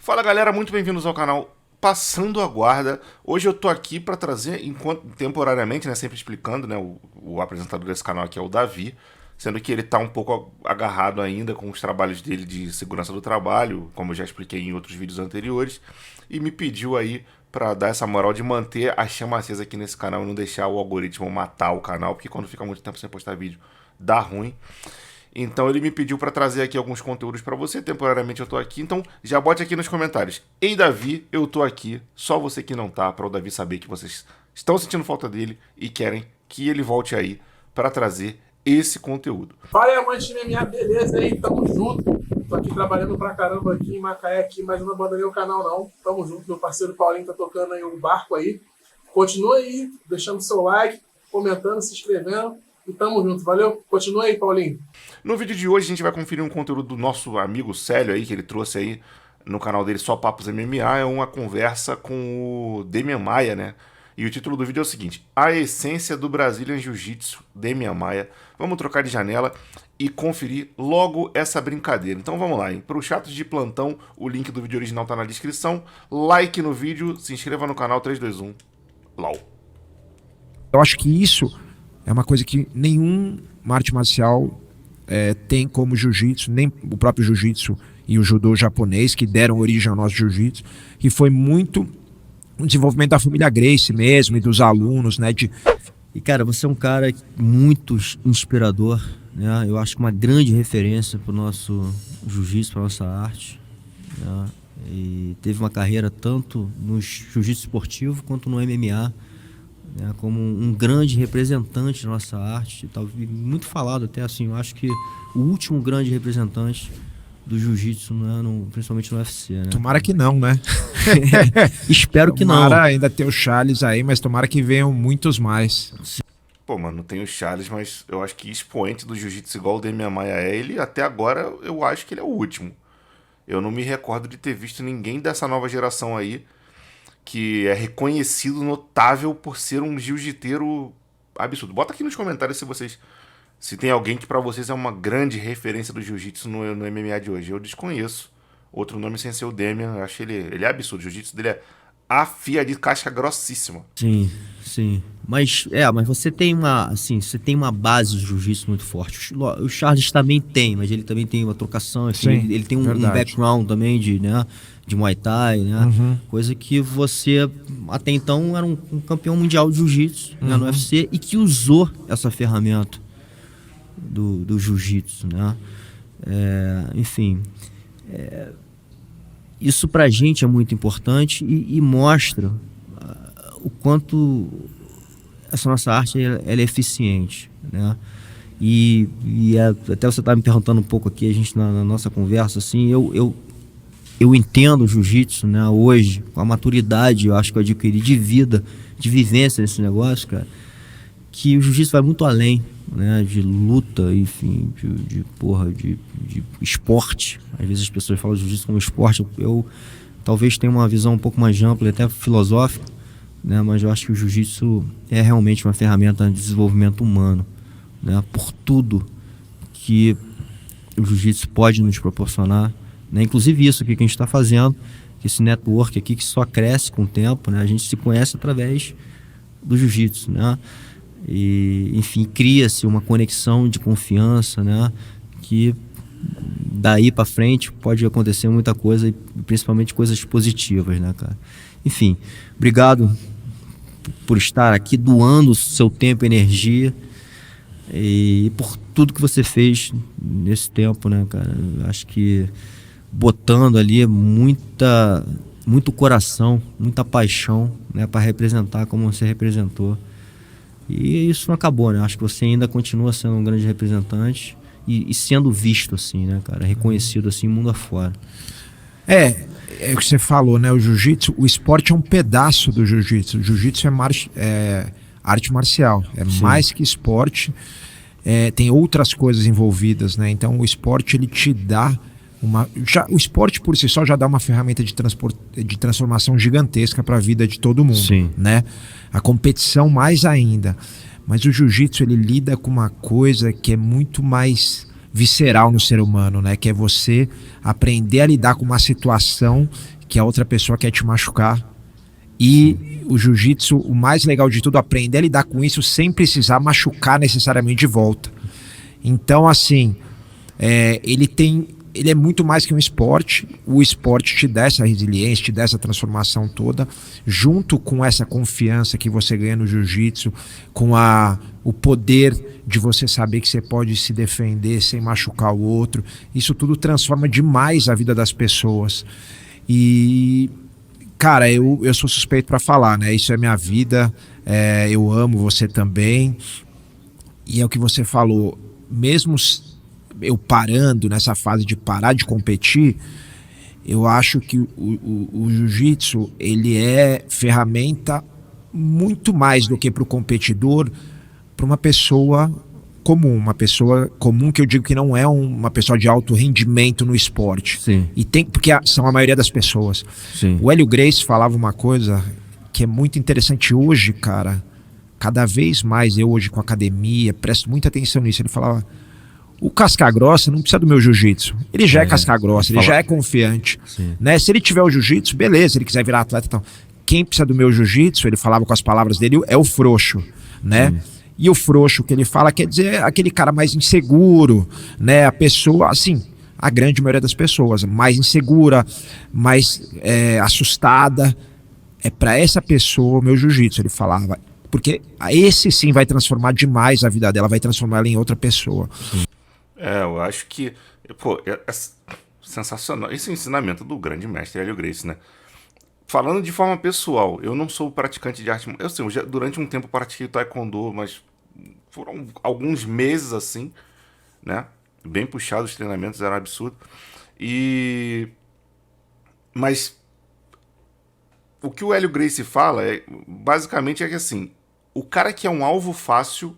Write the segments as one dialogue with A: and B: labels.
A: Fala galera, muito bem-vindos ao canal Passando a Guarda. Hoje eu tô aqui para trazer, temporariamente, né, sempre explicando, né, o apresentador desse canal aqui é o Davi, sendo que ele tá um pouco agarrado ainda com os trabalhos dele de segurança do trabalho, como eu já expliquei em outros vídeos anteriores, e me pediu aí para dar essa moral de manter a chama acesa aqui nesse canal e não deixar o algoritmo matar o canal, porque quando fica muito tempo sem postar vídeo dá ruim. Então ele me pediu para trazer aqui alguns conteúdos para você, temporariamente eu tô aqui, então já bote aqui nos comentários: ei Davi, eu tô aqui, só você que não tá, para o Davi saber que vocês estão sentindo falta dele e querem que ele volte aí para trazer esse conteúdo.
B: Fala, amante de MMA, beleza aí? Tamo junto. Tô aqui trabalhando pra caramba aqui em Macaé, aqui, mas não abandonei o canal não. Tamo junto, meu parceiro Paulinho tá tocando aí o barco aí. Continua aí, deixando seu like, comentando, se inscrevendo. E tamo junto, valeu? Continua aí, Paulinho.
A: No vídeo de hoje a gente vai conferir um conteúdo do nosso amigo Célio aí, que ele trouxe aí no canal dele Só Papos MMA. É uma conversa com o Demian Maia, né? E o título do vídeo é o seguinte: a essência do Brazilian Jiu-Jitsu, Demian Maia. Vamos trocar de janela e conferir logo essa brincadeira. Então vamos lá, hein? Para os chatos de plantão, o link do vídeo original tá na descrição. Like no vídeo, se inscreva no canal 3, 2, 1. LOL.
C: Eu acho que isso é uma coisa que nenhum arte marcial tem como jiu-jitsu, nem o próprio jiu-jitsu e o judô japonês, que deram origem ao nosso jiu-jitsu, que foi muito o desenvolvimento da família Gracie mesmo e dos alunos, né?
D: E cara, você é um cara muito inspirador, né? Eu acho que uma grande referência para o nosso jiu-jitsu, para nossa arte, né? E teve uma carreira tanto no jiu-jitsu esportivo quanto no MMA, né, como um grande representante da nossa arte, muito falado até assim. Eu acho que o último grande representante do jiu-jitsu, né, principalmente no UFC, né?
C: Tomara que não, né?
D: Espero que não.
C: Tomara ainda ter o Charles aí, mas tomara que venham muitos mais.
A: Pô, mano, não tem o Charles, mas eu acho que expoente do jiu-jitsu igual o Demian Maia é ele, até agora eu acho que ele é o último. Eu não me recordo de ter visto ninguém dessa nova geração aí que é reconhecido, notável por ser um jiu-jiteiro absurdo. Bota aqui nos comentários se tem alguém que pra vocês é uma grande referência do jiu-jitsu no MMA de hoje. Eu desconheço outro nome sem ser o Demian. Eu acho ele é absurdo. O jiu-jitsu dele é afiadinho, casca grossíssima.
D: Sim, sim. Mas você tem uma base de jiu-jitsu muito forte. O Charles também tem, mas ele também tem uma trocação, enfim, ele tem um background também de Muay Thai, né? Coisa que você até então era um campeão mundial de jiu-jitsu, né, no UFC, e que usou essa ferramenta do jiu-jitsu, né? Enfim, isso pra gente é muito importante e mostra o quanto essa nossa arte ela é eficiente, né? Até você estava me perguntando um pouco aqui, a gente na nossa conversa, assim, eu entendo o jiu-jitsu, né, hoje, com a maturidade, eu acho que eu adquiri de vida, de vivência nesse negócio, cara, que o jiu-jitsu vai muito além, né, de luta, enfim, de esporte. Às vezes as pessoas falam jiu-jitsu como esporte, eu talvez tenha uma visão um pouco mais ampla e até filosófica, né, mas eu acho que o jiu-jitsu é realmente uma ferramenta de desenvolvimento humano, né, por tudo que o jiu-jitsu pode nos proporcionar, né, inclusive isso aqui que a gente está fazendo, esse network aqui que só cresce com o tempo, né, a gente se conhece através do jiu-jitsu, né, e enfim, cria-se uma conexão de confiança, né, que daí para frente pode acontecer muita coisa, e principalmente coisas positivas, né, cara. Enfim, obrigado por estar aqui doando seu tempo e energia e por tudo que você fez nesse tempo, né, cara. Eu acho que botando ali muito coração, muita paixão, né, para representar como você representou. E isso não acabou, né? Acho que você ainda continua sendo um grande representante e sendo visto assim, né, cara, reconhecido assim mundo afora.
C: É o que você falou, né? O jiu-jitsu, o esporte é um pedaço do jiu-jitsu. O jiu-jitsu é arte marcial,
D: Sim.
C: Mais que esporte, tem outras coisas envolvidas, né? Então o esporte ele te dá o esporte por si só já dá uma ferramenta de transformação gigantesca para a vida de todo mundo.
D: Sim.
C: Né? A competição mais ainda. Mas o jiu-jitsu ele lida com uma coisa que é muito mais visceral no ser humano, né? Que é você aprender a lidar com uma situação que a outra pessoa quer te machucar. E o jiu-jitsu, o mais legal de tudo, aprender a lidar com isso sem precisar machucar necessariamente de volta. Então, assim, ele é muito mais que um esporte. O esporte te dá essa resiliência, te dá essa transformação toda, junto com essa confiança que você ganha no jiu-jitsu, com o poder de você saber que você pode se defender sem machucar o outro. Isso tudo transforma demais a vida das pessoas. E, cara, eu sou suspeito para falar, né? Isso é minha vida, eu amo você também. E é o que você falou, mesmo eu parando nessa fase de parar de competir, eu acho que o jiu-jitsu, ele é ferramenta muito mais do que para o competidor, para uma pessoa comum que eu digo que não é uma pessoa de alto rendimento no esporte.
D: Sim.
C: Porque são a maioria das pessoas.
D: Sim.
C: O Hélio Gracie falava uma coisa que é muito interessante hoje, cara, cada vez mais eu hoje com a academia, presto muita atenção nisso, ele falava: o casca-grossa não precisa do meu jiu-jitsu. Ele já é casca-grossa, ele já é confiante. Né? Se ele tiver o jiu-jitsu, beleza, se ele quiser virar atleta e tal. Quem precisa do meu jiu-jitsu, ele falava com as palavras dele, é o frouxo, né? E o frouxo que ele fala quer dizer aquele cara mais inseguro, né? A pessoa, assim, a grande maioria das pessoas, mais insegura, mais assustada. É para essa pessoa o meu jiu-jitsu, ele falava. Porque esse sim vai transformar demais a vida dela, vai transformar ela em outra pessoa.
A: Eu acho que, pô, é sensacional. Esse ensinamento do grande mestre Hélio Gracie, né? Falando de forma pessoal, eu não sou praticante de arte. Eu sei, durante um tempo pratiquei taekwondo, mas foram alguns meses assim, né? Bem puxados, os treinamentos eram absurdos. Mas o que o Hélio Gracie fala basicamente é que assim, o cara que é um alvo fácil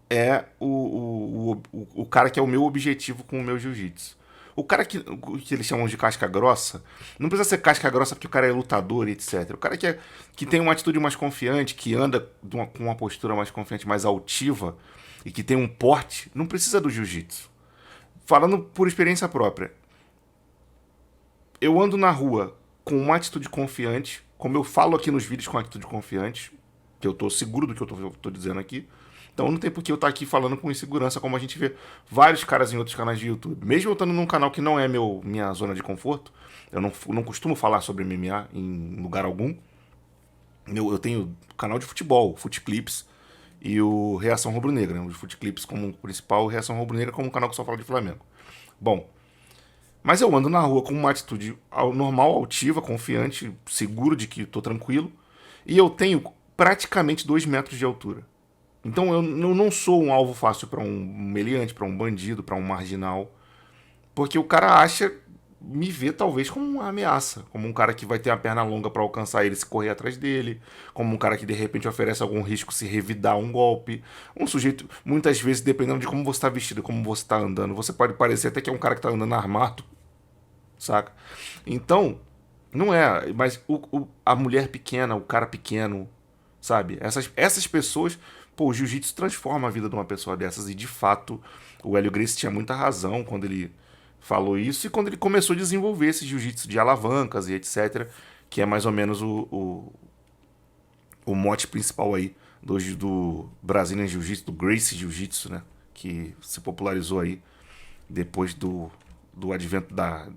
A: é o cara que é o meu objetivo com o meu jiu-jitsu. O cara que eles chamam de casca grossa, não precisa ser casca grossa porque o cara é lutador e etc. O cara que tem uma atitude mais confiante, que anda com uma postura mais confiante, mais altiva, e que tem um porte, não precisa do jiu-jitsu. Falando por experiência própria, eu ando na rua com uma atitude confiante, como eu falo aqui nos vídeos com atitude confiante, que eu tô seguro do que eu tô dizendo aqui. Então não tem por que eu estar aqui falando com insegurança, como a gente vê vários caras em outros canais de YouTube. Mesmo eu estando num canal que não é minha zona de conforto, eu não costumo falar sobre MMA em lugar algum. Eu tenho canal de futebol, Futeclips, e o Reação Rubro-Negra, né? O Futeclips como principal, o Reação Rubro-Negra como um canal que só fala de Flamengo. Bom, mas eu ando na rua com uma atitude normal, altiva, confiante, seguro de que estou tranquilo, e eu tenho praticamente 2 metros de altura. Então eu não sou um alvo fácil para um meliante, para um bandido, para um marginal, porque o cara me vê talvez como uma ameaça, como um cara que vai ter a perna longa para alcançar ele se correr atrás dele, como um cara que de repente oferece algum risco se revidar um golpe. Um sujeito, muitas vezes, dependendo de como você está vestido, como você está andando, você pode parecer até que é um cara que está andando armado, saca? Então, não é, mas a mulher pequena, o cara pequeno, sabe? Essas pessoas... Pô, o jiu-jitsu transforma a vida de uma pessoa dessas, e de fato o Hélio Gracie tinha muita razão quando ele falou isso, e quando ele começou a desenvolver esse jiu-jitsu de alavancas e etc, que é mais ou menos o mote principal aí do Brazilian Jiu-Jitsu, do Gracie Jiu-Jitsu, né, que se popularizou aí depois do advento da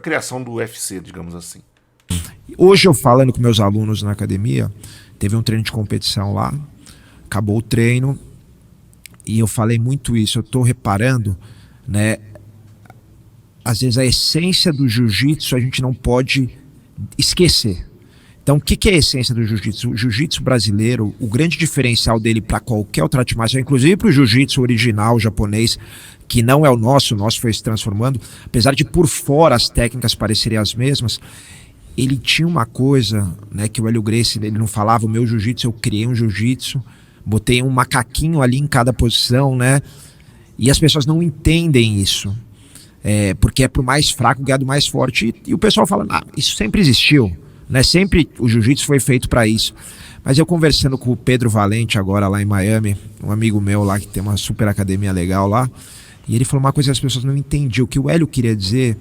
A: criação do UFC, digamos assim.
C: Hoje eu falando com meus alunos na academia, teve um treino de competição lá, acabou o treino e eu falei muito isso. Eu tô reparando, né? Às vezes a essência do jiu-jitsu a gente não pode esquecer. Então o que é a essência do jiu-jitsu? O jiu-jitsu brasileiro, o grande diferencial dele para qualquer outra arte marcial, inclusive para o jiu-jitsu original japonês, que não é o nosso foi se transformando, apesar de por fora as técnicas parecerem as mesmas, ele tinha uma coisa, né, que o Hélio Gracie, ele não falava o meu jiu-jitsu, eu criei um jiu-jitsu, botei um macaquinho ali em cada posição, né? E as pessoas não entendem isso. Porque é pro mais fraco ganhar do mais forte. E o pessoal fala, isso sempre existiu, né? Sempre o jiu-jitsu foi feito para isso. Mas eu conversando com o Pedro Valente agora lá em Miami, um amigo meu lá que tem uma super academia legal lá, e ele falou uma coisa que as pessoas não entendiam. O que o Hélio queria dizer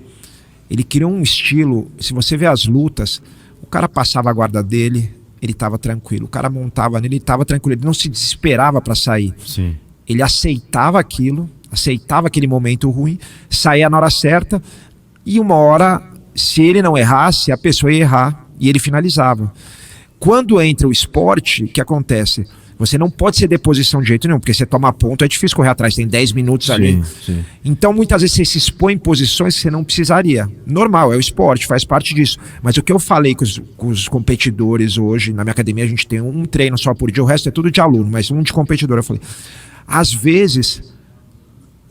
C: Ele criou um estilo, se você vê as lutas, o cara passava a guarda dele, ele estava tranquilo. O cara montava nele, ele estava tranquilo. Ele não se desesperava para sair.
D: Sim.
C: Ele aceitava aquilo, aceitava aquele momento ruim, saía na hora certa e uma hora, se ele não errasse, a pessoa ia errar e ele finalizava. Quando entra o esporte, o que acontece? Você não pode ser deposição de jeito nenhum, porque você toma ponto, é difícil correr atrás, tem 10 minutos ali.
D: Sim.
C: Então, muitas vezes você se expõe em posições que você não precisaria. Normal, é o esporte, faz parte disso. Mas o que eu falei com os competidores hoje, na minha academia a gente tem um treino só por dia, o resto é tudo de aluno, mas um de competidor. Eu falei, às vezes,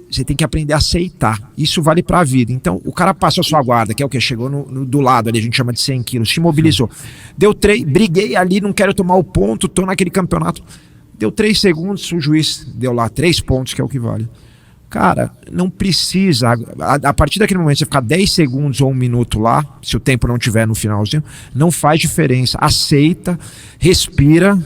C: você tem que aprender a aceitar. Isso vale pra vida. Então, o cara passou a sua guarda, que é o que? Chegou do lado ali, a gente chama de 100 quilos, se mobilizou. Deu 3, briguei ali, não quero tomar o ponto, tô naquele campeonato. Deu 3 segundos, o juiz deu lá 3 pontos, que é o que vale. Cara, não precisa. A partir daquele momento, você ficar 10 segundos ou 1 minuto lá, se o tempo não tiver no finalzinho, não faz diferença. Aceita, respira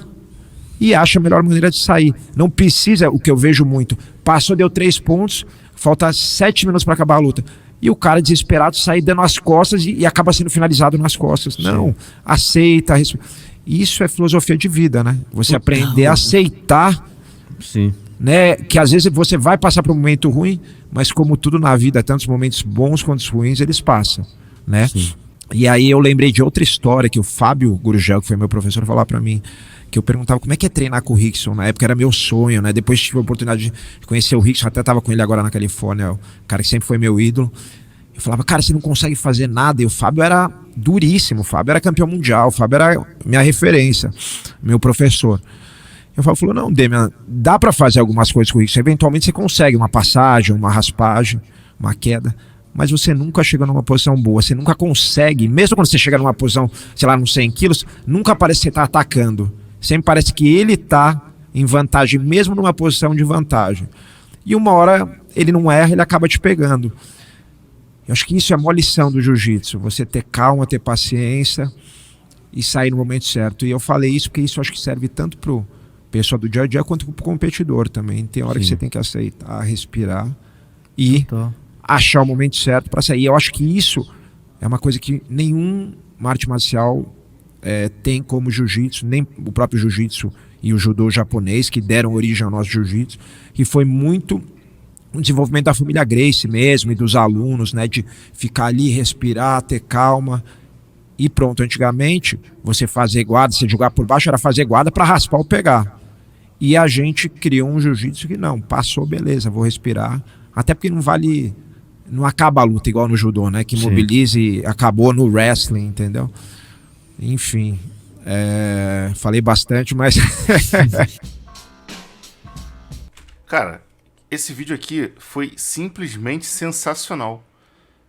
C: e acha a melhor maneira de sair. Não precisa, o que eu vejo muito, passou, deu 3 pontos, falta 7 minutos para acabar a luta. E o cara desesperado sai dando as costas e acaba sendo finalizado nas costas. Sim. Não, aceita, respira. Isso é filosofia de vida, né? Você aprender a aceitar.
D: Sim.
C: Né? Que às vezes você vai passar por um momento ruim, mas como tudo na vida, tantos momentos bons quanto ruins, eles passam, né?
D: Sim.
C: E aí eu lembrei de outra história que o Fábio Gurgel, que foi meu professor, falou para mim, que eu perguntava como é que é treinar com o Rickson. Na época era meu sonho, né? Depois tive a oportunidade de conhecer o Rickson, até tava com ele agora na Califórnia, o cara que sempre foi meu ídolo. Eu falava, cara, você não consegue fazer nada. E o Fábio era duríssimo, o Fábio era campeão mundial, o Fábio era minha referência, meu professor. Eu falou, não, Demian, dá pra fazer algumas coisas com isso. Eventualmente você consegue uma passagem, uma raspagem, uma queda, mas você nunca chega numa posição boa, você nunca consegue, mesmo quando você chega numa posição, sei lá, nos 100 quilos, nunca parece que você tá atacando. Sempre parece que ele tá em vantagem, mesmo numa posição de vantagem. E uma hora ele não erra, ele acaba te pegando. Eu acho que isso é a maior lição do jiu-jitsu, você ter calma, ter paciência e sair no momento certo. E eu falei isso porque isso acho que serve tanto pro pessoa do dia a dia quanto pro competidor também. Tem hora Sim. que você tem que aceitar, respirar e achar o momento certo para sair. Eu acho que isso é uma coisa que nenhum arte marcial tem como jiu-jitsu, nem o próprio jiu-jitsu e o judô japonês, que deram origem ao nosso jiu-jitsu, que foi muito um desenvolvimento da família Gracie mesmo e dos alunos, né, de ficar ali, respirar, ter calma e pronto. Antigamente, você fazer guarda, você jogar por baixo era fazer guarda para raspar ou pegar. E a gente criou um jiu-jitsu que não, passou, beleza, vou respirar, até porque não acaba a luta igual no judô, né, que Sim. mobiliza e acabou no wrestling, entendeu? Enfim, falei bastante, mas...
A: Cara, esse vídeo aqui foi simplesmente sensacional.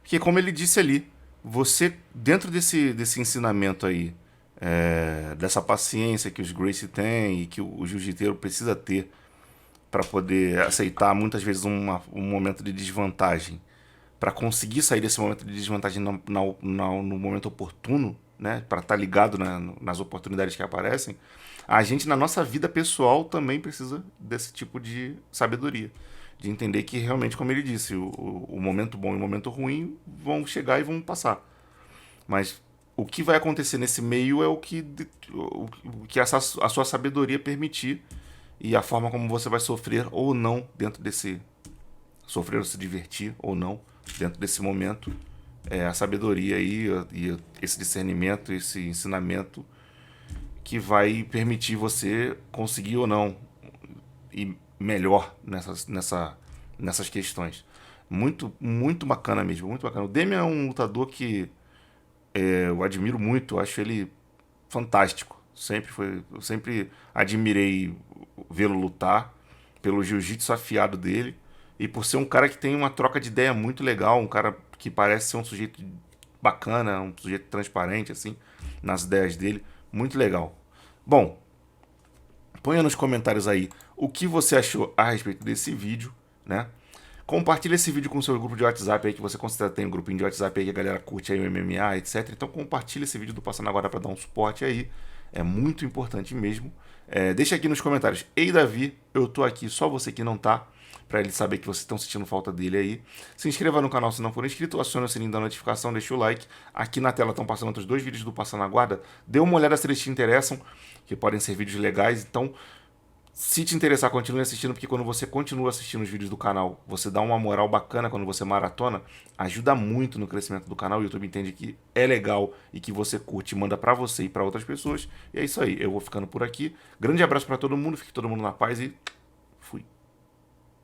A: Porque como ele disse ali, você, dentro desse ensinamento aí, dessa paciência que os Gracie têm e que o jiu-jiteiro precisa ter para poder aceitar muitas vezes um momento de desvantagem, para conseguir sair desse momento de desvantagem no momento oportuno, né, para estar ligado nas oportunidades que aparecem, a gente na nossa vida pessoal também precisa desse tipo de sabedoria, de entender que realmente, como ele disse, o momento bom e o momento ruim vão chegar e vão passar, mas o que vai acontecer nesse meio é o que a sua sabedoria permitir, e a forma como você vai sofrer ou não dentro desse... sofrer ou se divertir ou não dentro desse momento, a sabedoria aí, e esse discernimento, esse ensinamento que vai permitir você conseguir ou não ir melhor nessas questões. Muito, muito bacana mesmo, muito bacana. O Demian é um lutador que eu admiro muito, eu acho ele fantástico. Eu sempre admirei vê-lo lutar, pelo jiu-jitsu afiado dele, e por ser um cara que tem uma troca de ideia muito legal, um cara que parece ser um sujeito bacana, um sujeito transparente, assim, nas ideias dele. Muito legal. Bom, ponha nos comentários aí o que você achou a respeito desse vídeo, né? Compartilha esse vídeo com o seu grupo de WhatsApp aí, que você considera tem um grupinho de WhatsApp aí que a galera curte aí o MMA, etc. Então compartilha esse vídeo do Passando Agora para dar um suporte aí. É muito importante mesmo. Deixa aqui nos comentários: ei, Davi, eu tô aqui, só você que não tá. para ele saber que vocês estão sentindo falta dele aí. Se inscreva no canal se não for inscrito, acione o sininho da notificação, deixa o like. Aqui na tela estão passando outros 2 vídeos do Passando a Guarda. Dê uma olhada se eles te interessam, que podem ser vídeos legais. Então, se te interessar, continue assistindo, porque quando você continua assistindo os vídeos do canal, você dá uma moral bacana quando você maratona, ajuda muito no crescimento do canal. O YouTube entende que é legal e que você curte, manda pra você e pra outras pessoas. E é isso aí, eu vou ficando por aqui. Grande abraço pra todo mundo, fique todo mundo na paz e